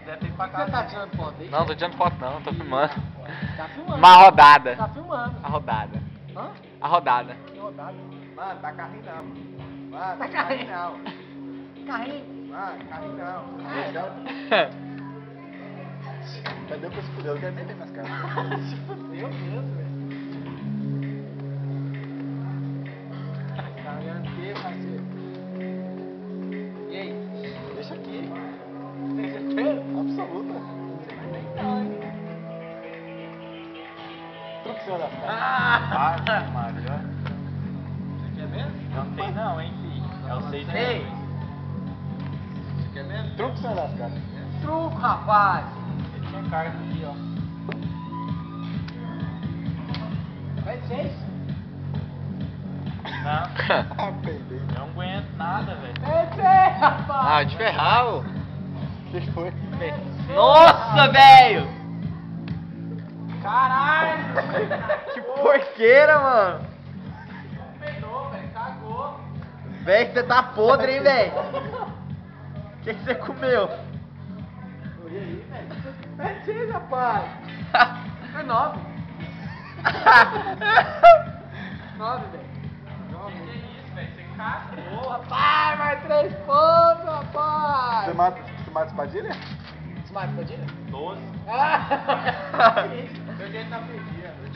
quiser, tem pra Você cá. tá tirando foto aí? Não, tô tirando foto não, tô filmando. Tá filmando. Uma rodada. Tá filmando. A rodada. Hã? A rodada. Que rodada? Mano, tá carrinho não. Mano, Tá carrinho não. Carrinho. Mano, carrinho não. Cadê o que eu se fudeu? Eu quero meter nas caras. Se fudeu mesmo, velho. Tá ganhando parceiro. E aí? Deixa aqui. Tem certeza? Absoluta. Você vai bem não, hein? Truque seu das caras. Ah! Maria. Você quer mesmo? Não tem não, hein, filho. É o 6 Ei! Você quer mesmo? Truque seu das caras. Truco, rapaz! Ele tinha carga aqui, ó. Vai ser. Não, Ah, peidei. eu não aguento nada, velho. Vai ser, rapaz! Ah, de ferrar, ô. O que foi? Nossa, velho! Caralho! Que porqueira, mano. Peidou, velho, cagou. Velho, você tá podre, hein, velho? O que você comeu? E aí, velho? Vai ser, rapaz! É 9. 9, velho. Que isso, velho? Você cagou. Rapaz, mais 3 pontos, rapaz! Você mata espadilha? Você mata espadilha? 12. Ah! Que isso? Meu jeito tá perdido.